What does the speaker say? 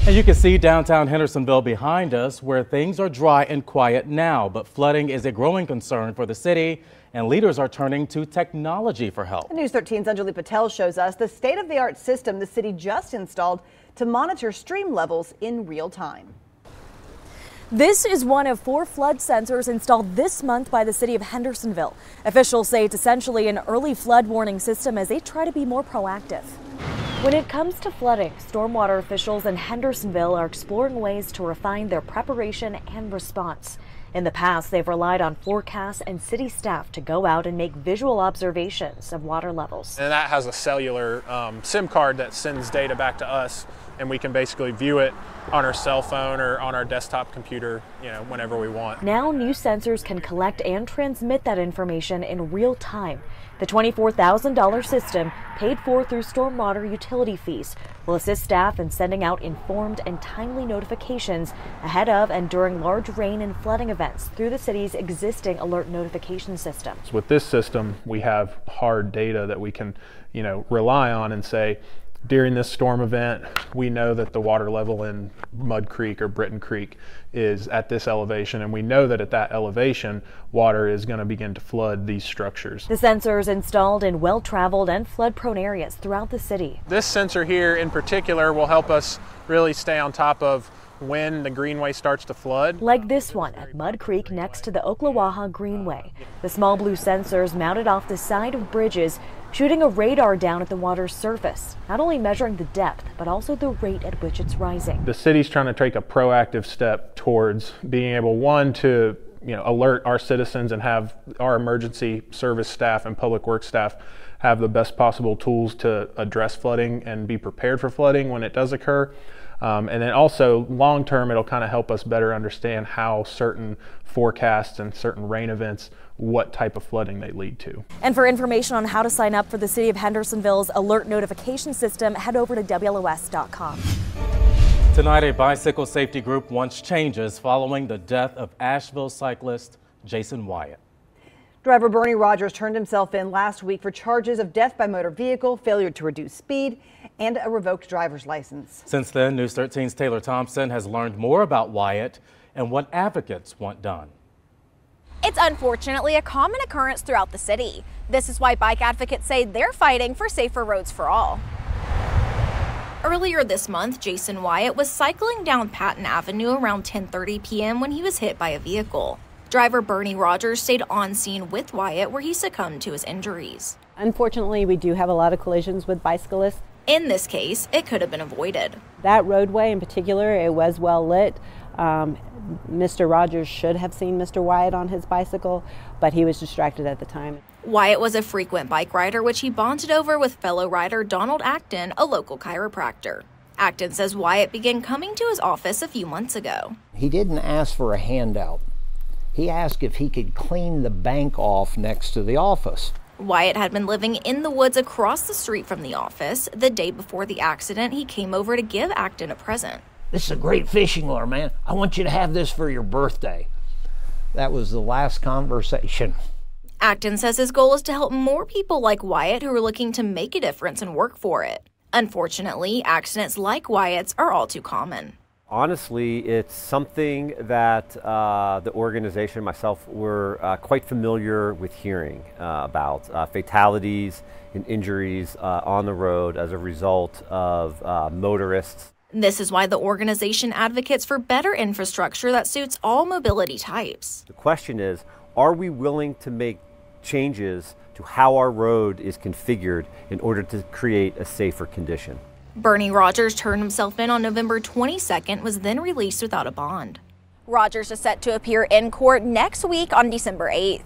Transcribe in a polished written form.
And you can see downtown Hendersonville behind us, where things are dry and quiet now, but flooding is a growing concern for the city, and leaders are turning to technology for help. News 13's Anjali Patel shows us the state-of-the-art system the city just installed to monitor stream levels in real time. This is one of 4 flood sensors installed this month by the city of Hendersonville. Officials say it's essentially an early flood warning system as they try to be more proactive. When it comes to flooding, stormwater officials in Hendersonville are exploring ways to refine their preparation and response. In the past, they've relied on forecasts and city staff to go out and make visual observations of water levels. And that has a cellular SIM card that sends data back to us, and we can basically view it on our cell phone or on our desktop computer, whenever we want. Now new sensors can collect and transmit that information in real time. The $24,000 system, paid for through stormwater utility fees, will assist staff in sending out informed and timely notifications ahead of and during large rain and flooding events through the city's existing alert notification system. With this system, we have hard data that we can, rely on and say, during this storm event, we know that the water level in Mud Creek or Britton Creek is at this elevation, and we know that at that elevation, water is going to begin to flood these structures. The sensors installed in well-traveled and flood-prone areas throughout the city. This sensor here in particular will help us really stay on top of when the greenway starts to flood. Like this one at Mud Creek next to the Oklawaha Greenway. The small blue sensors mounted off the side of bridges, shooting a radar down at the water's surface, not only measuring the depth, but also the rate at which it's rising. The city's trying to take a proactive step towards being able, one, to alert our citizens and have our emergency service staff and public works staff have the best possible tools to address flooding and be prepared for flooding when it does occur. And then also long term, it'll kind of help us better understand how certain forecasts and certain rain events, what type of flooding they lead to. And for information on how to sign up for the City of Hendersonville's alert notification system, head over to WLOS.com. Tonight, a bicycle safety group wants changes following the death of Asheville cyclist Jason Wyatt. Driver Bernie Rogers turned himself in last week for charges of death by motor vehicle, failure to reduce speed, and a revoked driver's license. Since then, News 13's Taylor Thompson has learned more about Wyatt and what advocates want done. It's unfortunately a common occurrence throughout the city. This is why bike advocates say they're fighting for safer roads for all. Earlier this month, Jason Wyatt was cycling down Patton Avenue around 10:30 p.m. when he was hit by a vehicle. Driver Bernie Rogers stayed on scene with Wyatt, where he succumbed to his injuries. Unfortunately, we do have a lot of collisions with bicyclists. In this case, it could have been avoided. That roadway in particular, it was well lit. Mr. Rogers should have seen Mr. Wyatt on his bicycle, but he was distracted at the time. Wyatt was a frequent bike rider, which he bonded over with fellow rider Donald Acton, a local chiropractor. Acton says Wyatt began coming to his office a few months ago. He didn't ask for a handout. He asked if he could clean the bank off next to the office. Wyatt had been living in the woods across the street from the office. The day before the accident, he came over to give Acton a present. This is a great fishing lure, man. I want you to have this for your birthday. That was the last conversation. Acton says his goal is to help more people like Wyatt who are looking to make a difference and work for it. Unfortunately, accidents like Wyatt's are all too common. Honestly, it's something that the organization, myself, were quite familiar with hearing about fatalities and injuries on the road as a result of motorists. This is why the organization advocates for better infrastructure that suits all mobility types. The question is, are we willing to make changes to how our road is configured in order to create a safer condition? Bernie Rogers turned himself in on November 22nd, was then released without a bond. Rogers is set to appear in court next week on December 8th.